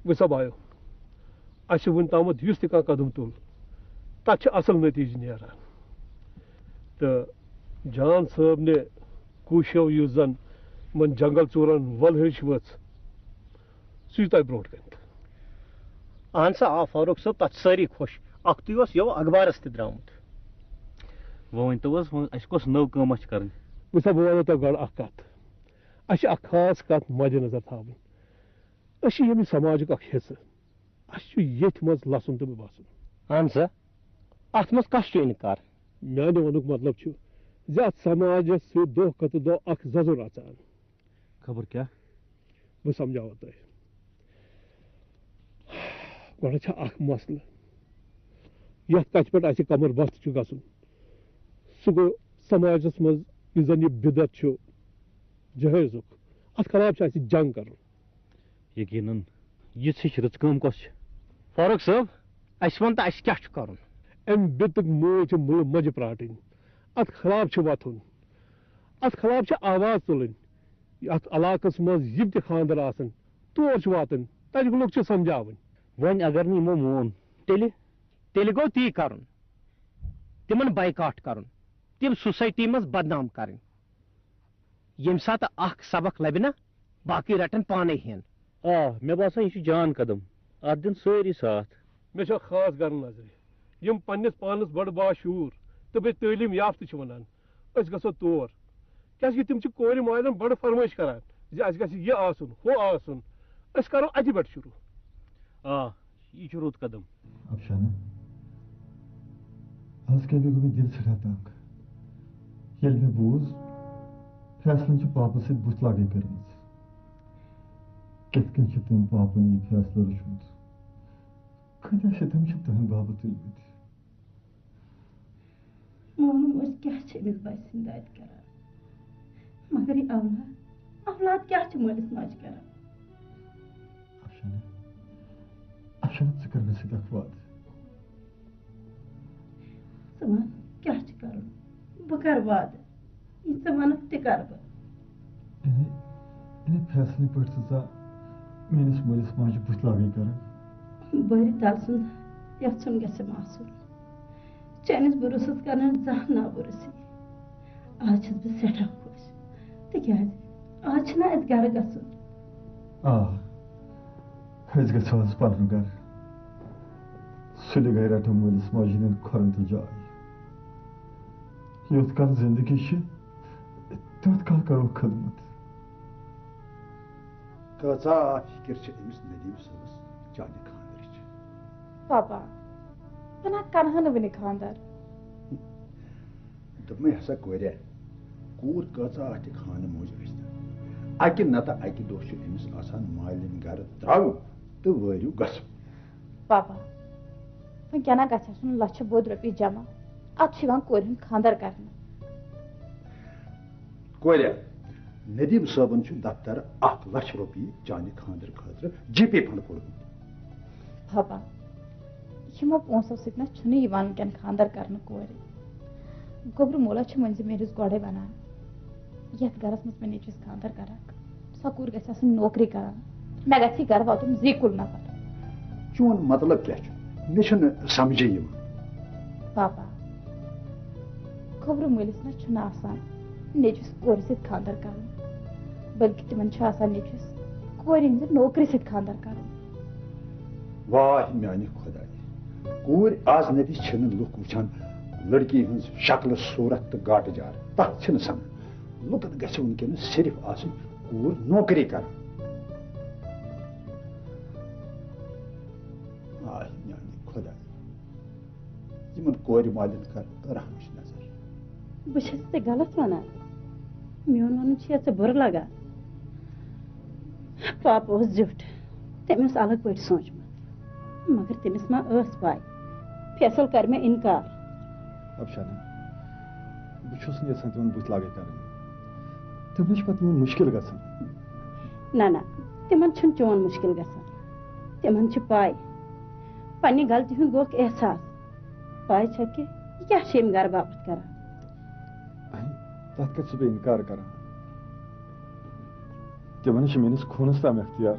وسا بایو اَسہِ وُنہِ تامَتھ یُس تہِ کانٛہہ قدم تُل تَتھ چھِ اَصٕل نٔتیٖجہٕ نیران تہٕ جان صٲبنہِ کوٗشِشو یُس زَن یِمن جنگل ژوٗرن وَلہٕ ہِش ؤژھ سُہ چھُ تۄہہِ برونٛٹھ کَنہِ اہن سا آ فاروق صٲب تَتھ چھِ سٲری خۄش اکھتُے اوس یو اخبارس تہِ درٛامُت وۄنۍ ؤنۍتو حظ اَسہِ کۄس نٔو کٲمہ چھِ کَرٕنۍ وٕچھسا بہٕ وَنو تۄہہِ گۄڈٕ اکھ کَتھ اَسہِ چھِ اکھ خاص کَتھ مَدِ نظر تھاوٕنۍ أسۍ چھِ ییٚمہِ سماجُک اکھ حِصہٕ اَسہِ چھُ ییٚتھۍ منٛز لَسُن تہٕ بَسُن اہن سا اَتھ منٛز کَس چھُ اِنکار میانہِ وَنُک مطلب چھُ زِ اَتھ سماجس سۭتۍ دۄہ کھۄتہٕ دۄہ اکھ زَزُر اَژان خبر کیٛاہ بہٕ سمجھاوو تۄہہِ گۄڈٕ چھا اکھ مسلہٕ یَتھ کَتھِ پٮ۪ٹھ اَسہِ کمر بست چھُ گژھُن سُہ گوٚو سماجس منٛز یُس زن یہِ بِدت چھُ جہیزُک اَتھ خلاف چھُ اَسہِ جنگ کَرُن یقیٖنن یِژھ ہِش رٕژ کٲم کۄس چھِ فاروق صٲب اَسہِ ووٚن تہٕ اَسہِ کیٛاہ چھُ کَرُن اَمہِ بِتُک موج چھِ مُلہٕ مَجہِ پرٛاٹٕنۍ اَتھ خلاف چھُ وۄتھُن اَتھ خلاف چھِ آواز تُلٕنۍ یَتھ علاقس منٛز یِم تہِ خانٛدر آسن تور چھُ واتُن تَتِکۍ لُکھ چھِ سمجھاوٕنۍ وۄنۍ اگر نہٕ یِمو مون تیٚلہِ گوٚو تی کَرُن تِمن بایکاٹ کَرُن تِم سوسایٹی منٛز بدنام کَرٕنۍ ییٚمہِ ساتہٕ اکھ سبق لبہِ نا باقٕے رٹن پانے ہٮ۪ن آ مےٚ باسان یہِ چھُ جان قدم اَتھ دِن سٲری ساتھ مےٚ چھےٚ خاص گرٕ نظرِ یِم پننِس پانس بڑٕ باشعوٗر تہٕ بیٚیہِ تعلیٖم یافتہٕ چھِ وَنان أسۍ گژھو تور کیازِ تِم چھِ کورِ مالٮ۪ن بڑٕ فرمٲیش کران زِ اَسہِ گژھِ یہِ آسُن ہُہ آسُن أسۍ کرو اَتہِ پٮ۪ٹھ شروٗع آ یہِ چھُ رُت قدم افشانہ آز کیٛاہ گوٚو مےٚ دِل سٮ۪ٹھاہ تنگ ییٚلہِ مےٚ بوٗز فیصلن چھِ پاپس سۭتۍ بُتھ لاگٕنۍ کٔرمٕژ کِتھ کٔنۍ چھِ تٔمۍ پاپن یہِ فیصلہٕ رچھمُت کۭتیاہ شتم چھِ تٕہنٛدِ باپتھ تُلمٕتۍ مولوٗم اوس کیٛاہ چھِ أمِس بچہِ سٕنٛدۍ دادِ کران مگر یہِ اولاد کیٛاہ چھِ مٲلِس ماجہِ کران افشانہ افشانہ ژٕ کر مےٚ سۭتۍ اکھ وعدٕ ژٕ وَن کیٛاہ چھُ کرُن بہٕ کرٕ وعدٕ یہِ ژٕ وَنکھ تہِ کرٕ بہٕ اِنے فیصلہٕ پٲٹھۍ ژٕ ژا میٲنِس مٲلِس ماجہِ بُتھ لاگٕنۍ کران بٔرِ تل سُنٛد یژھُن گژھِ آسُن چٲنِس بروسس کرن زانٛہہ نا بروسی آز چھس بہٕ سٮ۪ٹھاہ خۄش تِکیٛازِ آز چھُنہ اَسہِ گرٕ گژھُن آ أسۍ گژھو آز پنُن گرٕ سُلہِ گٔے رٹو مٲلِس ماجہِ ہٕنٛدٮ۪ن کھۄرن تہِ جاے یوٚت کال زندگی چھِ تیوٚت کال کرو خدمت کۭژاہ فِکر چھِ أمِس ندیٖم صٲبس چانہِ خانٛدرٕچ پاپا بہٕ نہ کرہا نہٕ وُنہِ خانٛدر دوٚپمَے ہسا کورے کوٗر کۭژاہ تہِ خانہٕ موج ٲسۍ اکہِ نتہٕ اکہِ دۄہ چھُ أمِس آسان مالِنۍ گرٕ ترٛاوُن تہٕ وٲرِو گژھُن پاپا وۄنۍ کیٛاہ نہ گژھِ آسُن لچھِ بوٚد رۄپیہِ جمع ادٕ چھُ یِوان کورِ ہُنٛد خانٛدر کرنہٕ کورے ندیٖم صٲبن چھُ دفتر 1 لچھ رۄپیہِ چانہِ خانٛدرٕ خٲطرٕ جی پے فنڈ کوٚڑمُت پاپا یِمو پونٛسو سۭتۍ نہ چھُنہٕ یِوان وٕنکٮ۪ن خانٛدر کرنہٕ کورِ گوٚبرٕ مولا چھُ مٔنزِ میٲنِس گۄڈے ونان یتھ گرس منٛز مےٚ نیٚچوِس خانٛدر کرکھ سۄ کوٗر گژھِ آسٕنۍ نوکری کران مےٚ گژھِ یہِ گرٕ واتُن زیٖکُل نفر چون مطلب کیٛاہ چھُ مےٚ چھُنہٕ سمجھے یِوان پاپا گوٚبرٕ مٲلِس نہ چھُنہٕ آسان نیٚچوِس کورِ سۭتۍ خانٛدر کرُن بٔلکہِ تِمن چھُ آسان نیٚچوِس کورِ ہٕنٛزِ نوکری سۭتۍ خانٛدر کرُن واہ میانہِ خۄداے کوٗرۍ آز نتہِ چھِنہٕ لُکھ وٕچھان لڑکی ہٕنٛز شکلہٕ صوٗرت تہٕ گاٹہٕ جار تتھ چھِنہٕ سمجھ لُکن گژھِ وٕنکیٚنس صرف آسٕنۍ کوٗر نوکری کران واہ میانہِ خۄداے یِمن کورِ مالٮ۪ن کر رحمٕچ نظر بہٕ چھس ژےٚ غلط ونان میون ونُن چھُ ژےٚ بُرٕ لگان پاپہٕ اوس زیُٹھ تٔمۍ اوس الگ پٲٹھۍ سوٗنچمُت مگر تٔمِس ما ٲس پاے فیصل کر مےٚ اِنکار افشانہ بہٕ چھُس نہٕ یژھان تِمن بُتھ لاگٕنۍ کرٕنۍ تِمن چھِ پتہٕ میون مُشکِل گژھان نہ تِمن چھُنہٕ چون مُشکِل گژھان تِمن چھِ پاے پننہِ غلطی ہُنٛد گوٚکھ احساس پاے چھا کہِ یہِ کیٛاہ چھِ أمۍ گرٕ باپتھ کران تتھ کتھ چھُس بہٕ اِنکار کران تِمن چھِ میٲنِس خوٗنس تام اختیار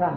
10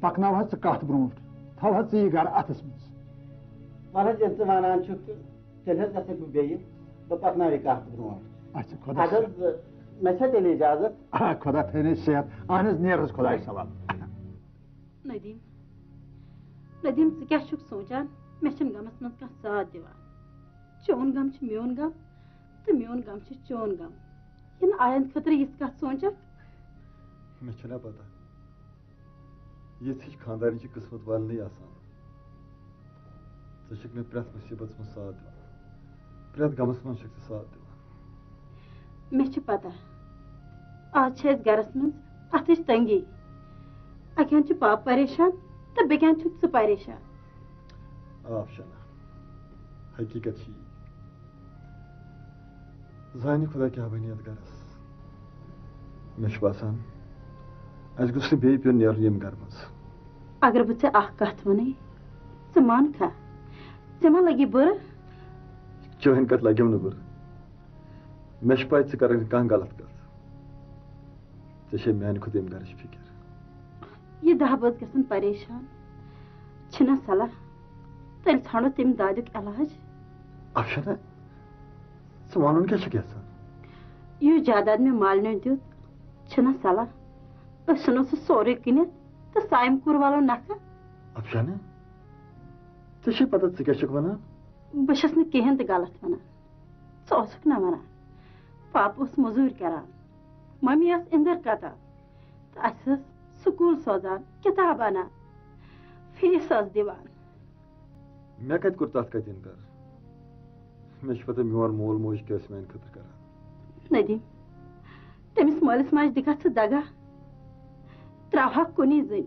پکناو حظ ژٕ کتھ برونٛٹھ تھاو حظ ژٕ یہِ گرٕ اتھس منٛز وَل حظ ییٚلہِ ژٕ وَنان چھُکھ تہٕ تیٚلہِ حظ گژھکھ بہٕ بیٚیہِ بہٕ پکناو یہِ کتھ برونٛٹھ اچھا اَدٕ خۄدا حظ مےٚ چھا تیٚلہِ اِجازت خۄدا تھٲینَے صحت اہن حظ نیر حظ خۄدایَس حوال ندیم ندیم ژٕ کیٛاہ چھُکھ سونٛچان مےٚ چھُنہٕ غمس منٛز کانٛہہ ساتھ دِوان چون غم چھُ میون غم تہٕ میون غم چھُ چون غم یِنہٕ آیندٕ خٲطرٕ یِژھ کتھ سونٛچکھ مےٚ چھَنا پتہ یِژھ ہِش خانٛدارنہِ چھِ قٕسمت والنٕے آسان ژٕ چھُکھ مےٚ پرٛٮ۪تھ مُصیٖبتس منٛز ساتھ دِوان پرٛٮ۪تھ غمس منٛز چھُکھ ژٕ ساتھ دِوان مےٚ چھِ پتہ آز چھِ أسۍ گرس منٛز اتھٕچ تنگی اکہِ ہن چھُ پاپہٕ پریشان تہٕ بیٚکہِ ہن چھُکھ ژٕ پریشان آ افشانہ حقیٖقت چھِ یی زانہِ خۄدا کیٛاہ بنہِ یتھ گرس مےٚ چھُ باسان اَسہِ گوٚژھ نہٕ بیٚیہِ پیوٚن نیرُن ییٚمہِ گرٕ منٛز اگر بہٕ ژےٚ اکھ کتھ ونے ژٕ مانکھا ژےٚ ما لگی بُرٕ چٲنۍ کتھ لگیٚم نہٕ بُرٕ مےٚ چھِ پاے ژٕ کرکھ نہٕ کانٛہہ غلط کتھ ژےٚ چھے میانہِ کھۄتہٕ ییٚمہِ گرٕچ فِکر یہِ دہ بٲژ گژھن پریشان چھِنا صلاح تیٚلہِ ژھانڈو تمہِ دادیُک علاج افشانہ ژٕ ونُن کیٛاہ چھُکھ یژھان یُس جاداد مےٚ مالنیو دیُت چھِنا صلاح أسۍ ژھٕنو سُہ سورُے کٕنِتھ تہٕ سامہِ کوٗر والو نکھٕ افشانہ ژےٚ چھے پتہ ژٕ کیٛاہ چھُکھ ونان بہٕ چھس نہٕ کہیٖنۍ تہِ غلط ونان ژٕ اوسُکھ نہ ونان پاپہٕ اوس موٚزوٗرۍ کران ممی ٲس اِندر کتان تہٕ اسہِ ٲس سکوٗل سوزان کِتاب انان فیٖس ٲس دِوان مےٚ کتہِ کوٚر تتھ کتہِ اِنکار مےٚ چھُ پتہ میون مول موج کیٛاہ ٲسۍ میانہِ خٲطرٕ کران ندیم تٔمِس مٲلِس ماجہِ دِکھا ژٕ دگا تراوہاکھ کُنی زٔنۍ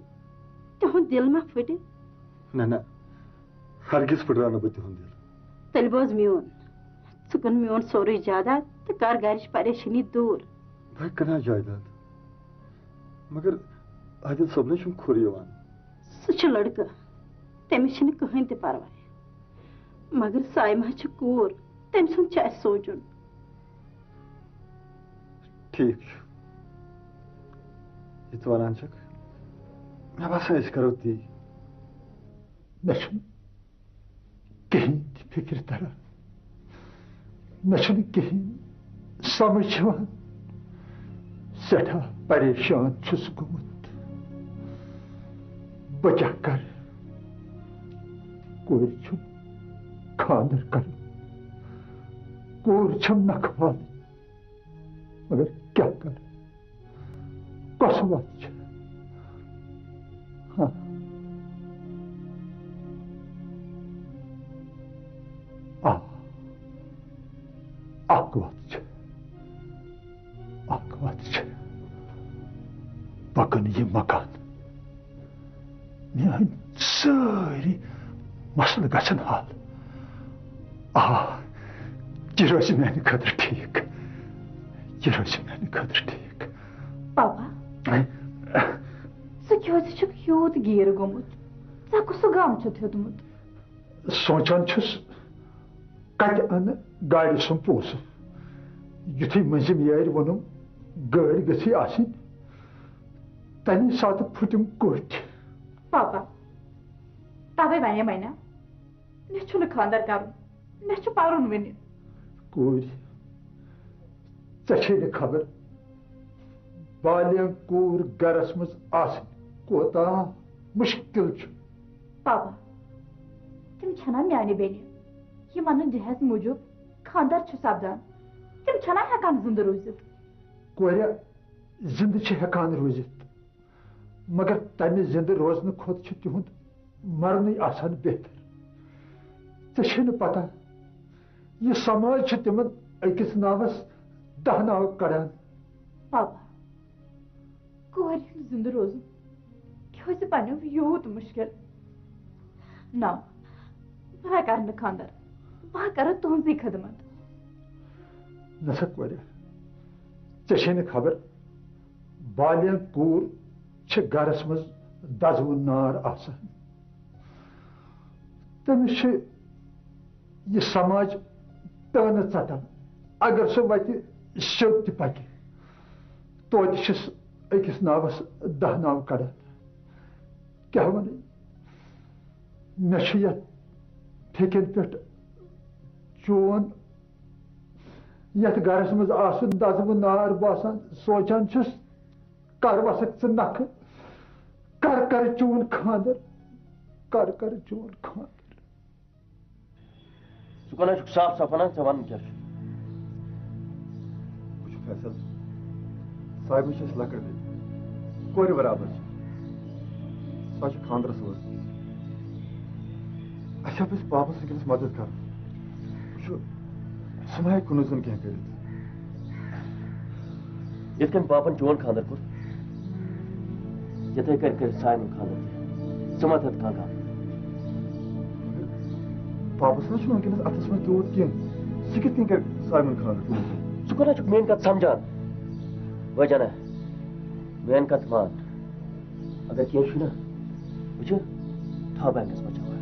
تِہُنٛد دِل ما پھٕٹہِ نہ نہ ہرگز پھٕٹراو نہٕ بہٕ تِہُنٛد دِل تیٚلہِ بوز میون ژٕ کٕن میون سورُے جاداد تہٕ کر گرِچ پریشٲنی دوٗر بہٕ کٕنہٕ ہا جایداد مگر عادل صٲبنٕے چھُم کھُر یِوان سُہ چھُ لڑکہٕ تٔمِس چھُنہٕ کٕہٕنۍ تہِ پرواے مگر سایمہ چھِ کوٗر تٔمۍ سُنٛد چھُ اَسہِ سونٛچُن ٹھیٖک چھُ یہِ ژٕ ونان چھکھ مےٚ باسان أسۍ کرو تی مےٚ چھُنہٕ کِہیٖنۍ تہِ فِکرِ تران مےٚ چھُنہٕ کِہیٖنۍ سمجھ یِوان سٮ۪ٹھاہ پریشان چھُس گوٚمُت بہٕ کیٛاہ کرٕ کورِ چھُم خانٛدر کرُن کوٗر چھم نکھٕ والٕنۍ مگر کیٛاہ کرٕ کۄس وَتھ چھِ ہاں آ اکھ وَتھ چھِ بہٕ کٕنہٕ یہِ مکان میٲنۍ سٲری مسلہٕ گژھن حل آ یہِ روزِ میانہِ خٲطرٕ ٹھیٖک پاپا ژٕ کیٛازِ چھُکھ یوٗت گیٖر گوٚمُت ژےٚ کُس غم چھُتھ ہیوٚتمُت سونٛچان چھُس کتہِ انہٕ گاڑِ سُنٛد پونٛسہٕ یُتھُے مٔنٛزِم یارِ ووٚنُم گٲڑۍ گٔژھی آسٕنۍ تمے ساتہٕ پھٕٹِم کوٹھۍ پاپا تَوے ونے مےٚ نا مےٚ چھُنہٕ خانٛدر کرُن مےٚ چھُ پرُن وُنہِ کوٗرِ ژےٚ چھے نہٕ خبر بالینٛگ کوٗر گرس منٛز آسٕنۍ کوتاہ مُشکِل چھُ پاپا تِم چھنا میانہِ بیٚنہِ یِمن نہٕ جہیز موٗجوٗب خانٛدر چھُ سپدان تِم چھنا ہٮ۪کان زِندٕ روٗزِتھ کورِ زِندٕ چھِ ہٮ۪کان روٗزِتھ مگر تمہِ زِندٕ روزنہٕ کھۄتہٕ چھُ تِہُنٛد مرنٕے آسان بہتر ژےٚ چھے نہٕ پتہ یہِ سماج چھُ تِمن أکِس ناوس 10 ناو کڑان پاپا کورِ ہُنٛد زِندٕ روزُن کیٛازِ بنیو یوٗت مُشکِل نا بہٕ کرٕ نہٕ خانٛدر بہٕ کرٕ تُہنٛزٕے خدمت نہ سا کورِ ژےٚ چھے نہٕ خبر بالینٛگ کوٗر چھِ گرس منٛز دزوُن نار آسان تٔمِس چھُ یہِ سماج تٲنہٕ ژٹان اگر سُہ وتہِ سیوٚد تہِ پکہِ توتہِ چھُس أکِس ناوس 10 ناو کڑان کیا ون مے ٹھیکن پہ چون یت گرس مز آسن دز بہ نار باسان سوچان چھس کر وسک ژٕ نکھٕ کر چون خاندر کر چون خاندر ژٕ کونہٕ چھُکھ صاف صاف ونان ژےٚ ونُن کیٛاہ چھُ وٕچھ فیصل صاحبہ چھس لکڑ بیٚنہِ کورِ برابر سۄ چھِ خاندرس وٲژ اَسہِ پَزِ پاپس وٕنکیٚنس مدد کرُن وٕچھو سُہ ما ہیٚکہِ کُنُے زوٚن کینٛہہ کٔرِتھ یِتھ کٔنۍ پاپن چون خاندر کوٚر یِتھٕے کٔنۍ کٔرِتھ سانہِ خاندر تہِ ژٕ ما تھَتھ کانٛہہ غم پاپس نہ چھُنہٕ وٕنکیٚنس اتھس منٛز تیوٗت کینٛہہ سُہ کِتھ کٔنۍ کرِ سایمن خاندر ژٕ کوٗتاہ چھُکھ میٲنۍ کتھ سمجھان بٲے جانا میٲنۍ کتھ مان اگر کینٛہہ چھُ نا وٕچھِ تھاو بینکس بچاوان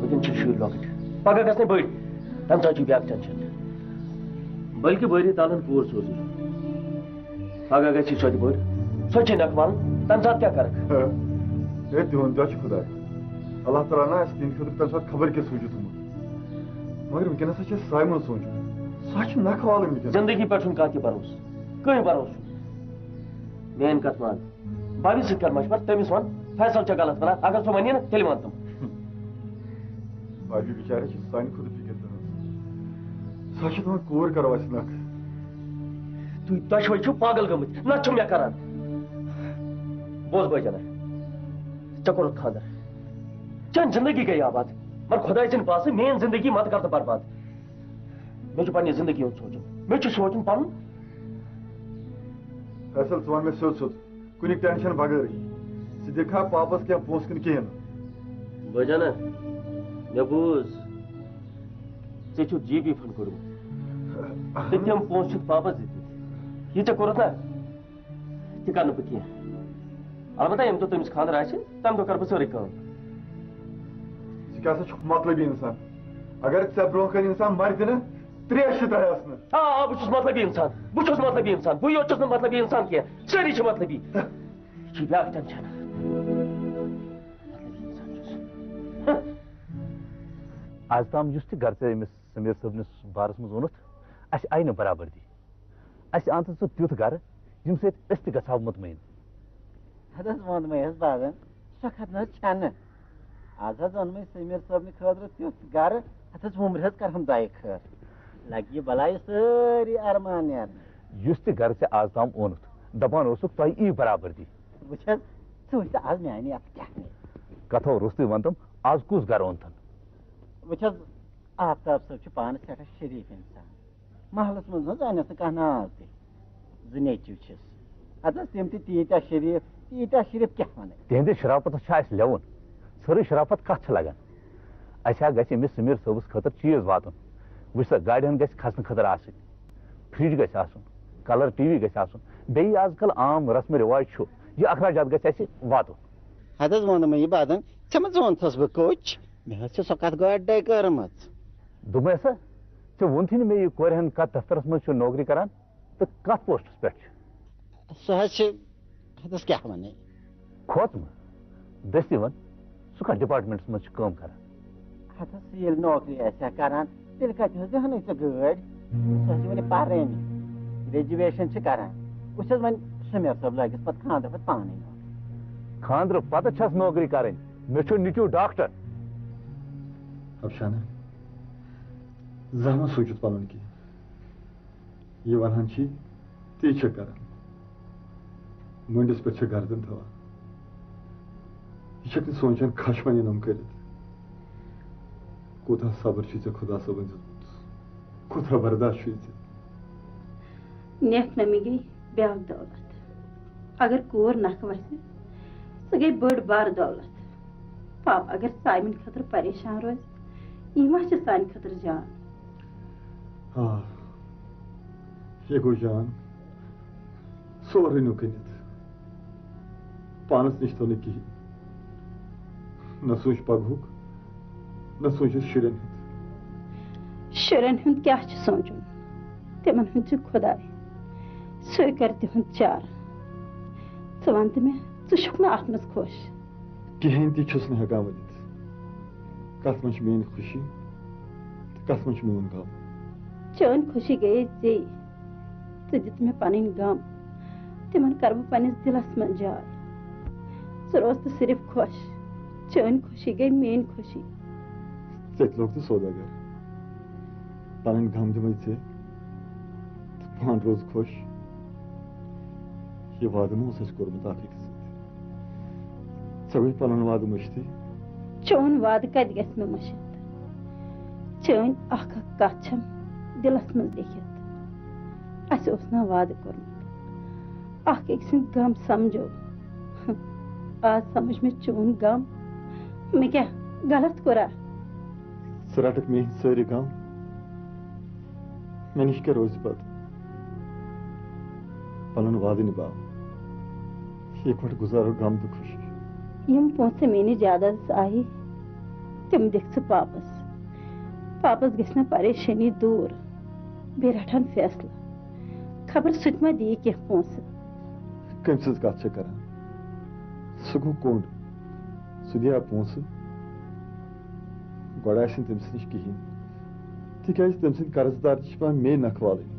وٕنکیٚن چھِ شُرۍ لۄکٕٹۍ پگاہ گژھنٕے بٔڑۍ تمہِ ساتہٕ چھُ بیٛاکھ ٹینشن بلکہِ بٲری تالن کوٗر سوزٕے پگاہ گژھِ سۄ تہِ بٔڑ سۄ چھِ نکھ والُن تمہِ ساتہٕ کیٛاہ کرکھ ہے تِہُنٛد دۄہ چھُ خۄداے اللہ تعالیٰ نا اَسہِ تِہنٛدِ خٲطرٕ تمہِ ساتہٕ خبر کیٛاہ سوٗنچِتھ تھوٚمُت مگر وٕنکیٚنس چھِ اَسہِ سایمن سوٗنچُن سۄ چھِ نکھ والٕنۍ وٕنکیٚنس زندگی پٮ۪ٹھ چھُنہٕ کانٛہہ تہِ بروسہٕ کٕہٕنۍ بروسہٕ چھُنہٕ میٲنۍ کتھ مان بابی سۭتۍ کر مشور تٔمِس ون فیصل چھا غلط ونان اگر سۄ ونی نا تیٚلہِ ون تِم بابی بِچارِ چھِ سانہِ خٲطرٕ فِکر کران سۄ چھِ دپان کوٗر کرو اَسہِ نکھ تُہۍ دۄشوے چھِو پاگل گٔمٕتۍ نتہٕ چھُ مےٚ کران بوز بٲے جانا ژےٚ کوٚرُتھ خاندر چٲنۍ زندگی گٔیے آباد مگر خۄداے سٕنٛدِ پاسہٕ میٲنۍ زندگی مت کر تہٕ برباد مےٚ چھُ پننہِ زندگی ہُنٛد سونچُن مےٚ چھُ سونچُن پنُن فیصل ژٕ ون مےٚ سیوٚد سیوٚد کُنہِ ٹینشن بغٲرٕے ژٕ دِکھا پاپس کینٛہہ پونٛسہٕ کِنہٕ کِہیٖنۍ نہٕ بٲے جانا مےٚ بوٗز ژےٚ چھُکھ جی بی فنڈ کوٚڑمُت تہٕ تِم پونٛسہٕ چھِتھ پاپس دِتمٕتۍ یہِ ژےٚ کوٚرُتھ نا تہِ کرٕ نہٕ بہٕ کینٛہہ البتہ ییٚمہِ دۄہ تٔمِس خاندر آسہِ تمہِ دۄہ کرٕ بہٕ سٲرٕے کٲم ژٕ کیٛاہ سا چھُکھ مطلبی اِنسان اگر ژےٚ برونٛہہ کنہِ اِنسان مرِ تہِ نہٕ ترٛیش تہِ ترٛایس نہٕ آ بہٕ چھُس مطلبی اِنسان بہٕ چھُس مطلبی اِنسان بٕے یوت چھُس نہٕ مطلبی اِنسان کینٛہہ سٲری چھِ مطلبی یہِ چھُ بیٛاکھ ٹینشن آز تام یُس تہِ گرٕ ژےٚ أمِس سمیٖر صٲبنِس بارس منٛز ووٚنُتھ اَسہِ آیہِ نہٕ برابردی اَسہِ اَن ژٕ تیُتھ گرٕ ییٚمہِ سۭتۍ أسۍ تہِ گژھٕ ہاو مطمعین اَدٕ حظ ووٚنمَے حظ بازن سۄ کھَتھ نہٕ حظ چھَنہٕ آز حظ اوٚنمَے سمیٖر صٲبنہِ خٲطرٕ تیُتھ گرٕ اَتھ حظ وُمرِ حظ کرہم دۄیہِ خٲر لگہِ یہِ بلاے سٲری ارمان نیرنہٕ یُس تہِ گرٕ ژےٚ آز تام اوٚنُتھ دپان اوسُکھ تۄہہِ یی برابردی وٕچھ حظ ژٕ وٕچھ آز میانہِ اَتھ کیٛاہ نیرِ کتھو روٚستُے ووٚنتم آز کُس گرٕ اوٚنتھن وٕچھ حظ آفتاب صٲب چھُ پانہٕ سٮ۪ٹھاہ شریٖف اِنسان محلس منٛز حظ اَنٮ۪س نہٕ کانٛہہ ناو تہِ زٕ نیٚچِو چھِس اَدٕ حظ تِم تہِ تیٖتیٛاہ شریٖف کیٛاہ وَنٕنۍ تِہنٛدِ شرافَتس چھِ اَسہِ لیوُن ژھٔرٕے شرافت کتھ چھِ لگان اَسہِ ہا گژھِ أمِس سمیٖر صٲبس خٲطرٕ چیٖز واتُن وٕچھ سا گاڑِ ہن گژھِ کھسنہٕ خٲطرٕ آسٕنۍ فرج گژھِ آسُن کلر ٹی وی گژھِ آسُن بیٚیہِ آز کل عام رسمہِ رِواج چھُ یہِ اخراجات گژھِ اَسہِ واتُن اَدٕ حظ ووٚنمَے یہِ بادن ژےٚ ما ووٚنتھس بہٕ کوچ مےٚ حظ چھِ سۄ کتھ گۄڈے کٔرمٕژ دوٚپمَے سا ژےٚ ووٚنتھٕے نہٕ مےٚ یہِ کورِ ہن کتھ دفترس منٛز چھُ نوکری کران تہٕ کتھ پوسٹس پٮ۪ٹھ چھُ سۄ حظ چھِ حظ کیٛاہ وَنٕنۍ کھوژمہٕ دٔستی وَن سُہ کتھ ڈپارٹمنٹس منٛز چھُ کٲم کران ہتھ حظ ییٚلہِ نوکری آسہِ ہا کران تیٚلہِ کتہِ حظ دِہنٕے ژےٚ گٲڑۍ سۄ حظ چھِ وُنہِ پرٲنی گریجویشن چھِ کران وٕچھ حظ وۄنۍ سمیٖر صٲب لٲگِس پتہٕ خاندر پتہٕ پانے نوکری خاندرٕ پتہٕ چھس نوکری کرٕنۍ مےٚ چھُ نیٚچوٗ ڈاکٹر افشانہ زانٛہہ ما سوٗنچِتھ پنُن کینٛہہ یہِ ونہن چھِ تی چھِ کران مٔنٛڈِس پٮ۪ٹھ چھِ گردن تھاوان یہِ چھکھ نہٕ سونچان خشوَنہِ نۄم کٔرِتھ کوٗتاہ صبر چھُے ژےٚ خۄدا صٲبن دیُتمُت کوٗتاہ برداش چھُے ژےٚ نیک نمی گٔے بیٛاکھ دولت اگر کوٗر نکھٕ وسہِ سۄ گٔے بٔڑ بارٕ دولت پاپ اگر سایمن خٲطرٕ پریشان روزِ یہِ ما چھِ سانہِ خٲطرٕ جان آ یہِ گوٚو جان سورُے نیُک أنِتھ پانس نِش تھوٚو نہٕ کِہیٖنۍ نہ سوٗنچ پگہُک نہ سوٗنچ شُرٮ۪ن ہُنٛد شُرٮ۪ن ہُنٛد کیٛاہ چھُ سونچُن تِمن ہُنٛد چھُ خۄداے سُے کرِ تِہُنٛد چارٕ ژٕ وَن تہٕ مےٚ ژٕ چھُکھ نہٕ اتھ منٛز خۄش کہین تہ چھس نہ ہیکان ونِتھ کتھ منٛز چھِ میٲنۍ خوشی تہٕ کتھ منٛز چھُ میون غم چٲنۍ خوشی گٔیے ژے ژٕ دِتھ مےٚ پنٕنۍ غم تِمن کر بہٕ پننِس دِلس منٛز جاے ژٕ روزتہٕ صرف خۄش چٲنۍ خوشی گٔیے میٲنۍ خوشی ژےٚ تہِ لوگ تہٕ سوداگر پنٕنۍ غم دِمے ژےٚ تہٕ پان روز خۄش یہِ وعدٕ مہ اوس اَسہِ کوٚرمُت اکھ أکِس سۭتۍ ژےٚ گوٚے پنُن وعدٕ مٔشتٕے چون وعدٕ کتہِ گژھِ مےٚ مٔشِتھ چٲنۍ اکھ اکھ کتھ چھم دِلس منٛز لیکھِتھ اَسہِ اوس نا وعدٕ کوٚرمُت اکھ أکۍ سٕنٛدۍ غم سمجھو آز سمجھ مےٚ چون غم مےٚ کیٛاہ غلط کوٚرا ژٕ رٹکھ میٲنۍ سٲری غم مےٚ نِش کیٛاہ روزِ پتہٕ پنُن وعدٕ نِباو یِکوٹہٕ گُزارو غم تہٕ خوشی یِم پونٛسہٕ میٲنِس جادادس آیہِ تِم دِکھ ژٕ پاپس پاپس گژھِ نا پریشٲنی دوٗر بیٚیہِ رٹہن فیصلہٕ خبر سُہ تہِ ما دِیہِ کینٛہہ پونٛسہٕ کٔمۍ سٕنٛز کتھ چھےٚ کران سُہ گوٚو کوٚنڈ سُہ دِیا پونٛسہٕ گۄڈٕ آسہِ نہٕ تٔمِس نِش کِہیٖنۍ تِکیازِ تٔمۍ سٕنٛدۍ قرضدار تہِ چھِ پیوان مے نکھٕ والٕنۍ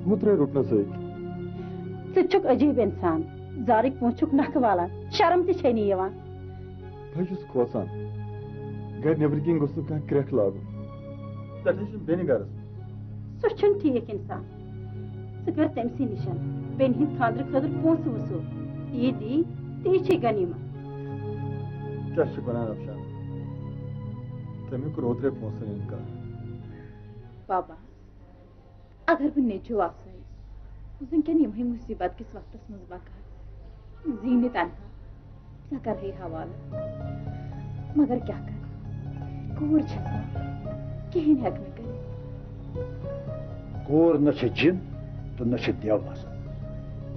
ہُہ ترٛٲے رُکنس سۭتۍ ژٕ چھُکھ عجیٖب اِنسان زارٕکۍ پونٛسہٕ چھُکھ نکھٕ والان شرم تہِ چھے نہٕ یِوان بہٕ چھُس کھوژان گرِ نیبرٕ کِنۍ گوٚژھ نہٕ کانٛہہ کرٛٮ۪کھ لاگُن پٮ۪ٹھٕے چھُم بیٚنہِ گرس سُہ چھُنہٕ ٹھیٖک اِنسان ژٕ کر تٔمسٕے نِش بیٚنہِ ہٕنٛدِ خانٛدرٕ خٲطرٕ پونٛسہٕ وصوٗل یہِ دی تی چھے غنیٖمت کیٛاہ چھُکھ ونان افشان تٔمۍ کوٚر اوترے پونٛسن اِنکار بابا اگر بہٕ نیٚچوٗ آسے وٕنکٮ۪ن یِمہے مُصیبت کِس وقتس منٛز بکار زیٖنہِ تنہا ژےٚ کرہے حوالہٕ مگر کیٛاہ کر کوٗر چھَس بہٕ کِہیٖنۍ ہٮ۪کہٕ نہٕ کٔرِتھ کوٗر نہ چھِ جِن تہٕ نہ چھِ دیو آسان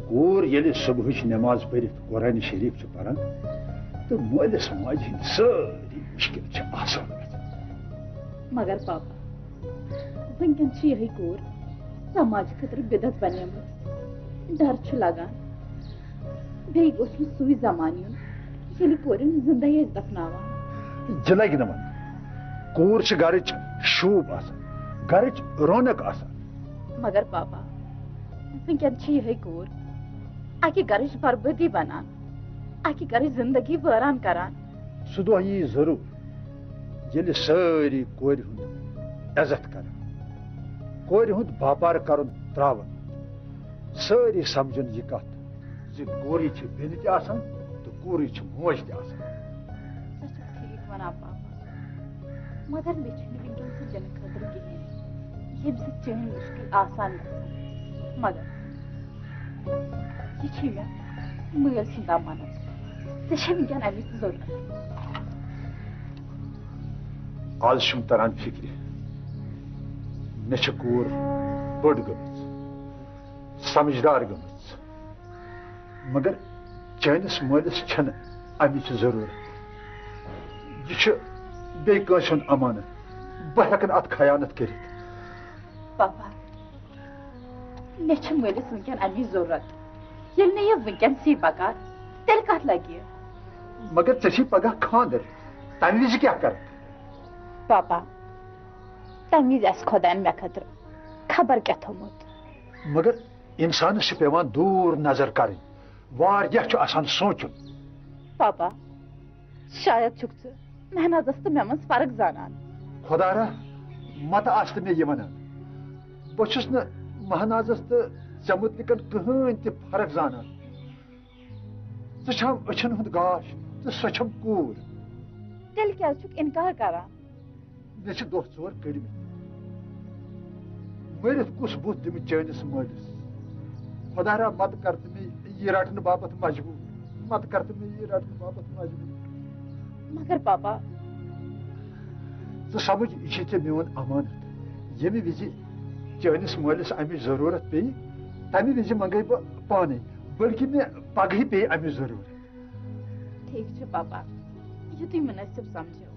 کوٗر ییٚلہِ صبحٕچ نٮ۪ماز پٔرِتھ قرآنِ شریٖف چھِ پران تہٕ مٲلِس ماجہِ ہٕنٛدۍ سٲری مُشکِل چھِ آسان گژھان مگر پاپا وٕنکٮ۪ن چھِ یِہے کوٗر سماجہِ خٲطرٕ بِدت بنیمٕژ ڈر چھُ لگان بیٚیہِ گوٚژھ نہٕ سُے زمانہٕ یُن ییٚلہِ کورٮ۪ن زندے ٲسۍ دفناوان یہِ لگہِ نہٕ وَنُن کوٗر چھِ گرٕچ شوٗب آسان گرٕچ رونق آسان مگر پاپا وٕنکٮ۪ن چھِ یِہے کوٗر اکہِ گرٕچ بربٲدی بنان اکہِ گرٕچ زندگی وٲران کران سُہ دۄہ یی ضروٗر ییٚلہِ سٲری کورِ ہُنٛد عزت کرن کورِ ہُنٛد باپار کرُن تراون سٲری سمجھن یہِ کتھ زِ کورِ چھِ بیٚنہِ تہِ آسان تہٕ کوٗرٕے چھِ موج تہِ آسان سۄ چھِ ٹھیٖک ونان پاپا مگر مےٚ چھُنہٕ وٕنکٮ۪ن سُہ دِنہٕ خٲطرٕ کِہیٖنۍ ییٚمہِ سۭتۍ چٲنۍ مُشکِل آسان گژھن مگر یہِ چھِ مےٚ مٲلۍ سُنٛد امانت ژےٚ چھےٚ وٕنکٮ۪ن امِچ ضروٗرت آز چھُم تران فِکرِ مےٚ چھِ کوٗر بٔڑ گٔمٕژ سمجھدار گٔمٕژ مگر چٲنِس مٲلِس چھنہٕ امِچ ضروٗرت یہِ چھُ بیٚیہِ کٲنٛسہِ ہُنٛد امانت بہٕ ہٮ۪کہٕ نہٕ اتھ خیانت کٔرِتھ پاپا مےٚ چھِ مٲلِس وٕنکٮ۪ن امِچ ضروٗرت ییٚلہِ نہٕ یہِ وٕنکٮ۪نسٕے بکار تیٚلہِ کتھ لگہِ یہِ مگر ژےٚ چھُے پگاہ خانٛدر تمہِ وِزِ کیٛاہ کرٕ پاپا تمہِ وِزِ آسہِ خۄداین مےٚ خٲطرٕ خبر کیٛاہ تھوٚمُت مگر انسانس چھِ پیوان دوٗر نظر کرٕنۍ واریاہ چھُ آسان سونٛچُن پاپا شاید چھُکھ ژٕ محنتس تہٕ مےٚ منٛز فرق زانان خۄدا را متہٕ آسہِ تہٕ مےٚ یہِ ونان بہٕ چھُس نہٕ مہنازس تہٕ ژےٚ مُتلِقن کٕہۭنۍ تہِ فرق زانان ژٕ چھَم أچھن ہُنٛد گاش تہٕ سۄ چھَم کوٗر تیٚلہِ کیٛازِ چھُکھ اِنکار کران مےٚ چھِ دۄہ ژور کٔڑمٕتۍ مٔرِتھ کُس بُتھ دِمہٕ چٲنِس مٲلِس خۄدا را متہٕ کر تہٕ مےٚ یہِ رٹنہٕ باپتھ مجبوٗر متہٕ کر تہٕ مےٚ یہِ رٹنہٕ باپتھ مجبوٗر مگر پاپا ژٕ سمجھ یہِ چھِ ژےٚ میون امانت ییٚمہِ وِزِ چٲنِس مٲلِس امِچ ضروٗرت پیٚیہِ تمہِ وِزِ منگے بہٕ پانے بٔلکہِ مےٚ پگہٕے پیٚیہِ امِچ ضروٗرت ٹھیٖک چھُ پاپا یہِ تُہۍ مُنٲسِب سمجھو